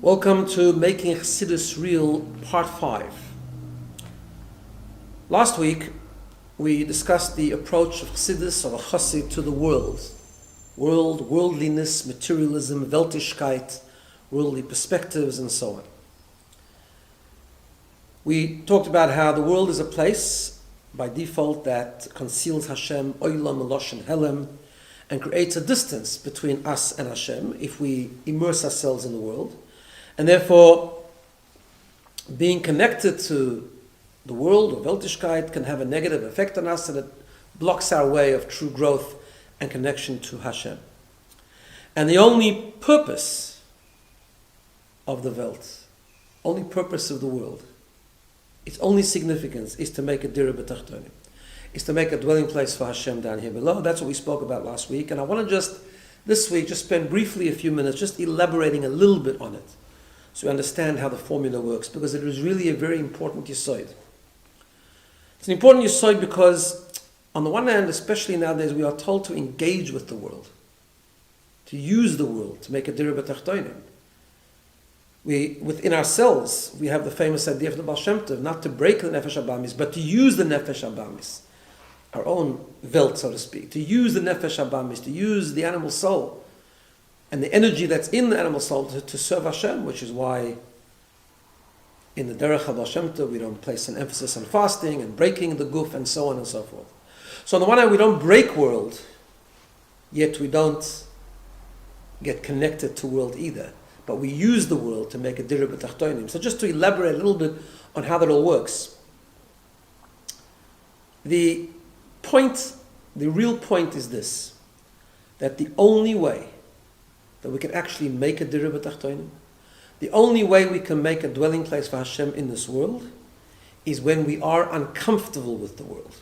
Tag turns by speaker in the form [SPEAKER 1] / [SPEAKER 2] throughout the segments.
[SPEAKER 1] Welcome to Making Chassidus Real, Part 5. Last week, we discussed the approach of Chassidus, of a Chassid, to the world. Worldliness, materialism, Weltlichkeit, worldly perspectives, and so on. We talked about how the world is a place, by default, that conceals Hashem, Olam, Elosh, and Helem, and creates a distance between us and Hashem if we immerse ourselves in the world. And therefore, being connected to the world, or Weltlichkeit, can have a negative effect on us, and it blocks our way of true growth and connection to Hashem. And the only purpose of the Welt, only purpose of the world, its only significance is to make a dira b'tachtonim, is to make a dwelling place for Hashem down here below. That's what we spoke about last week. And I want to this week, spend briefly a few minutes just elaborating a little bit on it, so we understand how the formula works, because it is really a very important yesod. It's an important yesod because, on the one hand, especially nowadays, we are told to engage with the world, to use the world to make a dira b'tachtonim. Within ourselves, we have the famous idea of the Baal Shem Tov, not to break the nefesh habamis, but to use the nefesh habamis, our own Welt, so to speak, to use the nefesh habamis, to use the animal soul, and the energy that's in the animal soul to serve Hashem, which is why in the Derech HaBaal Shem Tov we don't place an emphasis on fasting and breaking the guf and so on and so forth. So on the one hand, we don't break world, yet we don't get connected to world either. But we use the world to make a dira b'tachtonim. So just to elaborate a little bit on how that all works. The real point is this, that the only way that we can actually make a dira b'tachtonim, the only way we can make a dwelling place for Hashem in this world, is when we are uncomfortable with the world.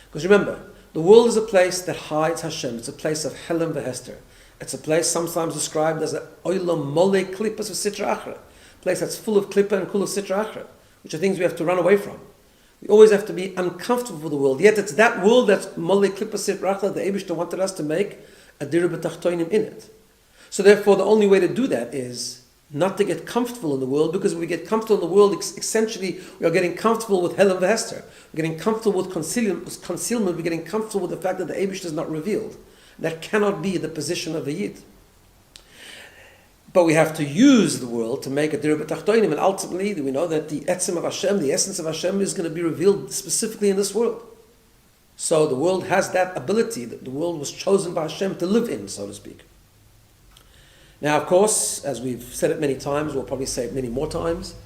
[SPEAKER 1] Because remember, the world is a place that hides Hashem. It's a place of Helem v'Hester. It's a place sometimes described as a oilam mole klippas of sitra achra, a place that's full of klippa and full of sitra achra, which are things we have to run away from. We always have to be uncomfortable with the world. Yet it's that world that's mole klippas sitra achra the Eibishter wanted us to make a dira b'tachtonim in it. So therefore, the only way to do that is not to get comfortable in the world, because when we get comfortable in the world, essentially we are getting comfortable with Helem v'Hester. We're getting comfortable with concealment. We're getting comfortable with the fact that the Eibishter is not revealed. That cannot be the position of a Yid. But we have to use the world to make a dira b'tachtonim, and ultimately we know that the etzem of Hashem, the essence of Hashem, is going to be revealed specifically in this world. So the world has that ability, that the world was chosen by Hashem to live in, so to speak. Now, of course, as we've said it many times, we'll probably say it many more times,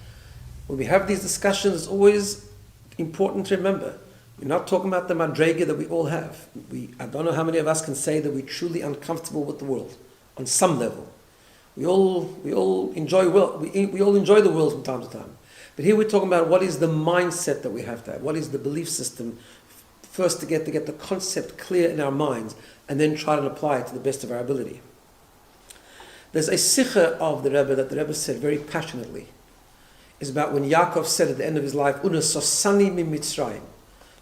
[SPEAKER 1] when we have these discussions, it's always important to remember, we're not talking about the madrega that we all have. I don't know how many of us can say that we're truly uncomfortable with the world on some level. We all enjoy the world from time to time. But here we're talking about what is the mindset that we have to have. What is the belief system? First to get the concept clear in our minds, and then try to apply it to the best of our ability. There's a sikha of the Rebbe that the Rebbe said very passionately. It's about when Yaakov said at the end of his life, Una sosani mi Mitzrayim.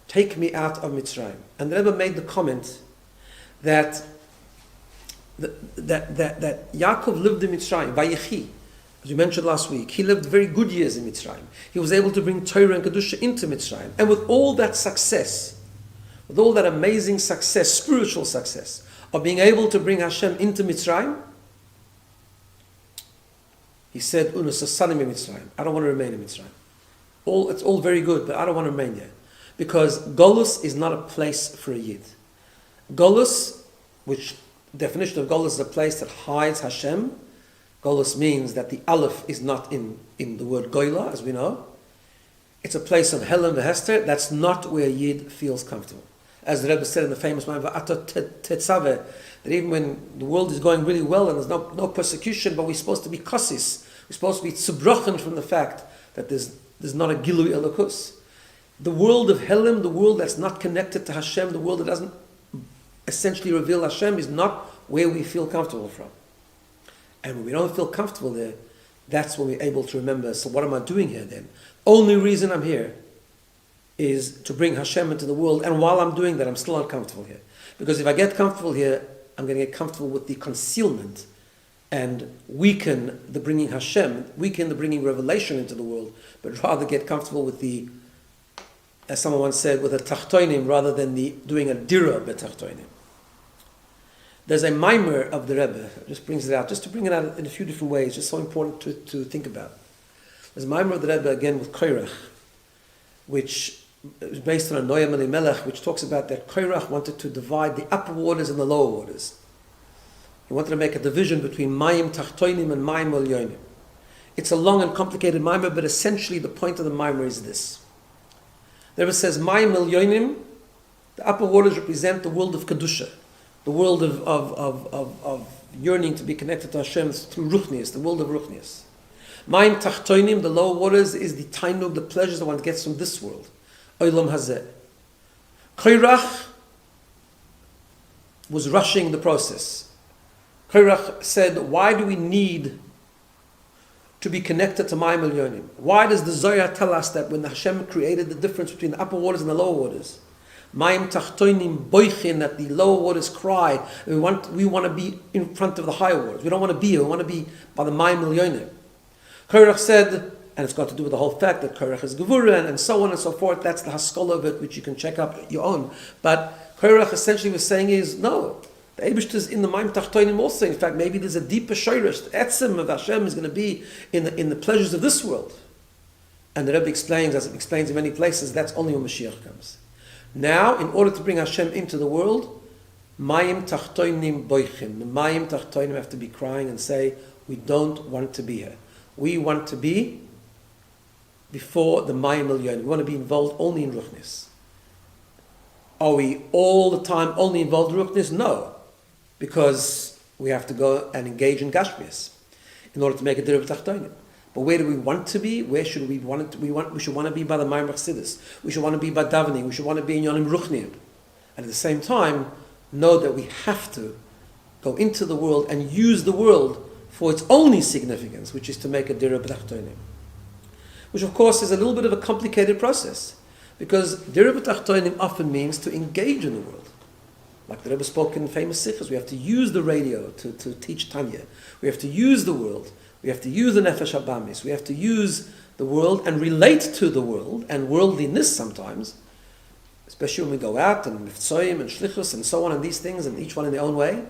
[SPEAKER 1] Take me out of Mitzrayim. And the Rebbe made the comment that Yaakov lived in Mitzrayim, Vayechi, as we mentioned last week. He lived very good years in Mitzrayim. He was able to bring Torah and Kedusha into Mitzrayim. And with all that success, with all that amazing success, spiritual success, of being able to bring Hashem into Mitzrayim, he said, Una sasani mi Mitzrayim. I don't want to remain in Mitzrayim. It's all very good, but I don't want to remain there. Because Golus is not a place for a Yid. Golus, which definition of Golus is a place that hides Hashem. Golus means that the Aleph is not in the word Goila, as we know. It's a place of Helem v'Hester. That's not where a Yid feels comfortable. As the Rebbe said in the famous line, that even when the world is going really well and there's no persecution, but we're supposed to be kosis, we're supposed to be tzubrochen from the fact that there's not a gilui elokus. The world of Helem, the world that's not connected to Hashem, the world that doesn't essentially reveal Hashem, is not where we feel comfortable from. And when we don't feel comfortable there, that's when we're able to remember, so what am I doing here then? Only reason I'm here is to bring Hashem into the world, and while I'm doing that, I'm still uncomfortable here. Because if I get comfortable here, I'm going to get comfortable with the concealment and weaken the bringing Hashem, weaken the bringing revelation into the world, but rather get comfortable with the, as someone once said, with a tachtoinim rather than the doing a dira betachtoinim. There's a mimer of the Rebbe, just brings it out, just to bring it out in a few different ways, just so important to think about. There's a mimer of the Rebbe again with Koirach, which is based on a Noam Elimelech, which talks about that Koirach wanted to divide the upper waters and the lower waters. He wanted to make a division between Mayim Tachtoinim and Mayim Elyonim. It's a long and complicated mimer, but essentially the point of the mimer is this. The Rebbe says Mayim Elyonim, the upper waters represent the world of Kedusha, the world of yearning to be connected to Hashem through Ruchnius, the world of Ruchnius. Mayim Tachtoinim, the lower waters, is the tainug, the pleasures that one gets from this world. Olam Hazeh. Koirach was rushing the process. Koirach said, why do we need to be connected to Mayim Elyonim? Why does the Zohar tell us that when Hashem created the difference between the upper waters and the lower waters, Mayim Tachtoinim boichin, that the lower waters cry, we want to be in front of the higher waters. We don't want to be here, we want to be by the Mayim Elyonim. Koirach said, and it's got to do with the whole fact that Koirach is Gourarie and so on and so forth. That's the haskalah of it, which you can check up your own. But Koirach essentially was saying is, no, the Eibishter is in the Mayim Tachtoinim also. In fact, maybe there's a deeper shayrish. The etzem of Hashem is going to be in the pleasures of this world. And the Rebbe explains, as it explains in many places, that's only when Mashiach comes. Now, in order to bring Hashem into the world, Mayim Tachtoinim boichin. The Mayim Tachtoinim have to be crying and say, we don't want to be here. We want to be before the Mayim Elyon. We want to be involved only in Ruchnis. Are we all the time only involved in Ruchnis? No. Because we have to go and engage in Gashmias in order to make a Dirib Tachtoinim. But where do we want to be? Where should we want to be? We should want to be by the Mayim Chassidus. We should want to be by davening. We should want to be in Yonim Ruchnim. And at the same time, know that we have to go into the world and use the world for its only significance, which is to make a Dirib Tachtoinim. Which of course is a little bit of a complicated process, because Dirib Tachtoinim often means to engage in the world. Like the Rebbe spoke in famous sikhs, we have to use the radio to teach Tanya. We have to use the world. We have to use the Nefesh Habamis. We have to use the world and relate to the world and worldliness sometimes, especially when we go out and Miftsoim and Shlichus and so on and these things, and each one in their own way.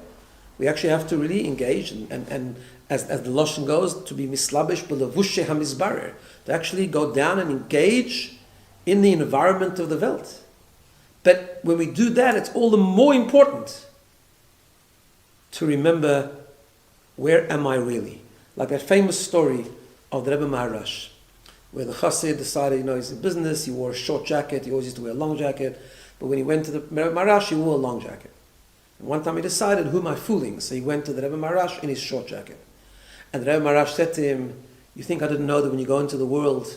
[SPEAKER 1] We actually have to really engage and as the Lashon goes, to be mislabish b'levushe hamizbarer, to actually go down and engage in the environment of the Welt. But when we do that, it's all the more important to remember, where am I really? Like that famous story of the Rebbe Maharash, where the Chassid decided, he's in business, he wore a short jacket, he always used to wear a long jacket, but when he went to the Rebbe Maharash, he wore a long jacket. And one time he decided, who am I fooling? So he went to the Rebbe Maharash in his short jacket. And the Rebbe Maharash said to him, you think I didn't know that when you go into the world,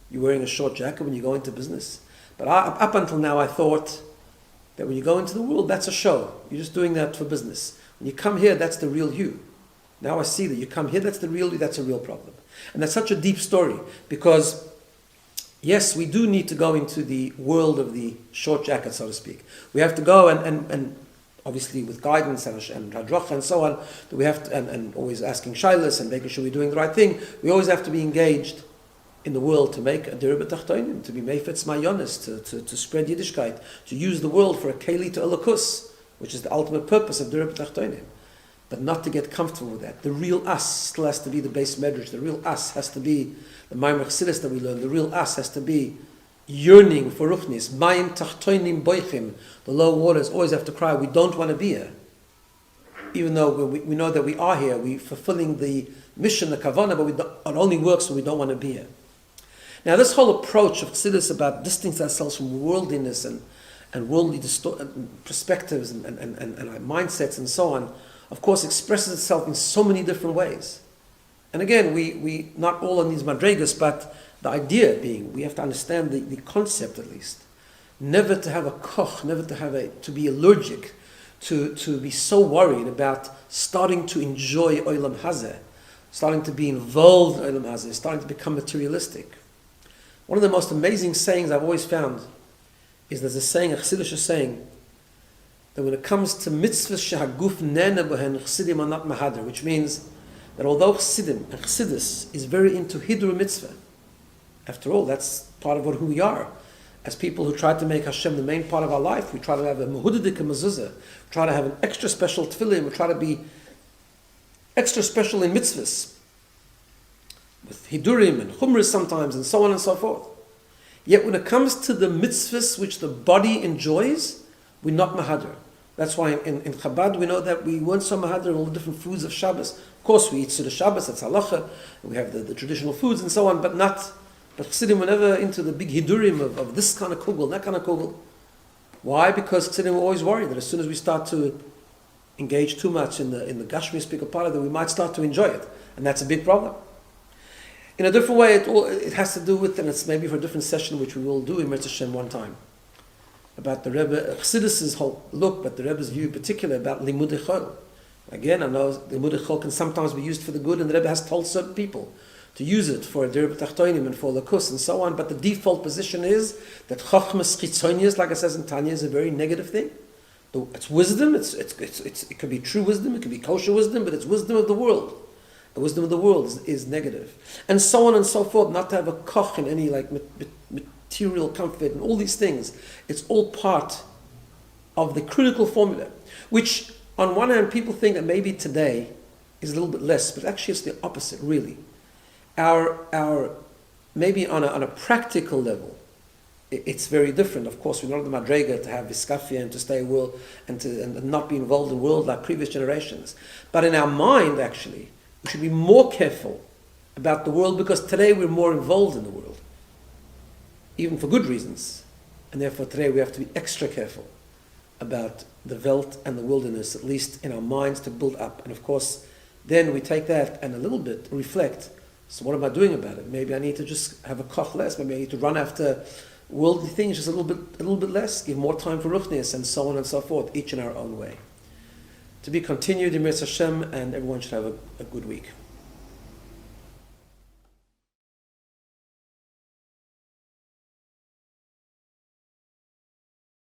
[SPEAKER 1] you're wearing a short jacket when you go into business? But up until now, I thought that when you go into the world, that's a show. You're just doing that for business. When you come here, that's the real you. Now I see that you come here, that's the real you, that's a real problem. And that's such a deep story, because yes, we do need to go into the world of the short jacket, so to speak. We have to go and obviously with guidance and hadracha and so on, that we have to, and always asking shaylas and making sure we're doing the right thing. We always have to be engaged in the world to make a dirib tachtonim, to be meifetz mayonis, to spread Yiddishkeit, to use the world for a keli to elakus, which is the ultimate purpose of dirib tachtonim. But not to get comfortable with that. The real us still has to be the base medrash. The real us has to be the Mayim Chassidus that we learn. The real us has to be yearning for Ruchnis. Mayim tachtoinim boichim. The low waters always have to cry, we don't want to be here. Even though we know that we are here, we're fulfilling the mission, the kavanah, but it only works when we don't want to be here. Now this whole approach of Chassidus about distancing ourselves from worldliness and worldly perspectives and mindsets and so on, of course, expresses itself in so many different ways. And again, we not all on these madregas, but the idea being, we have to understand the concept at least. Never to have a koch, never to be allergic, to be so worried about starting to enjoy olam hazeh, starting to be involved in olam hazeh, starting to become materialistic. One of the most amazing sayings I've always found is there's a saying, a Chassidish saying, that when it comes to mitzvahs shehaguf nena bohen, Chassidim are not mahader, which means that although Chassidim and Chassidus is very into Hidur Mitzvah, after all, that's part of who we are. As people who try to make Hashem the main part of our life, we try to have a Mehudadik mezuzah, we try to have an extra special tefillin, we try to be extra special in mitzvahs, with Hidurim and Chumras sometimes, and so on and so forth. Yet when it comes to the mitzvahs which the body enjoys, we're not Mahadir. That's why in Chabad we know that we weren't so Mahadir in all the different foods of Shabbos. Of course we eat Suda Shabbos, that's halacha, and we have the traditional foods and so on, but Chassidim were never into the big hidurim of this kind of kugel, that kind of kugel. Why? Because Chassidim were always worried that as soon as we start to engage too much in the Gashmi speaker part of it, we might start to enjoy it. And that's a big problem. In a different way, it has to do with, and it's maybe for a different session which we will do in Mirz Hashem one time, about the Rebbe, Chassidus' whole look, but the Rebbe's view in particular about Limudei Chol. Again, I know Limudei Chol can sometimes be used for the good, and the Rebbe has told certain people to use it for Dirba Tachtoinim and for Lakus and so on, but the default position is that Chochmas Chitzonius, like it says in Tanya, is a very negative thing. It's wisdom, it could be true wisdom, it could be kosher wisdom, but it's wisdom of the world. The wisdom of the world is negative. And so on and so forth, not to have a koch in any like material comfort and all these things. It's all part of the critical formula, which on one hand people think that maybe today is a little bit less, but actually it's the opposite, really. Our maybe on a practical level, it's very different. Of course, we're not the madrega to have viskafia and to stay world and not be involved in world like previous generations. But in our mind, actually, we should be more careful about the world because today we're more involved in the world, even for good reasons. And therefore, today we have to be extra careful about the Welt and the wilderness, at least in our minds, to build up. And of course, then we take that and a little bit reflect. So what am I doing about it? Maybe I need to just have a koch less. Maybe I need to run after worldly things just a little bit less. Give more time for ruchnius and so on and so forth, each in our own way. To be continued in Mirz Hashem, and everyone should have a good week.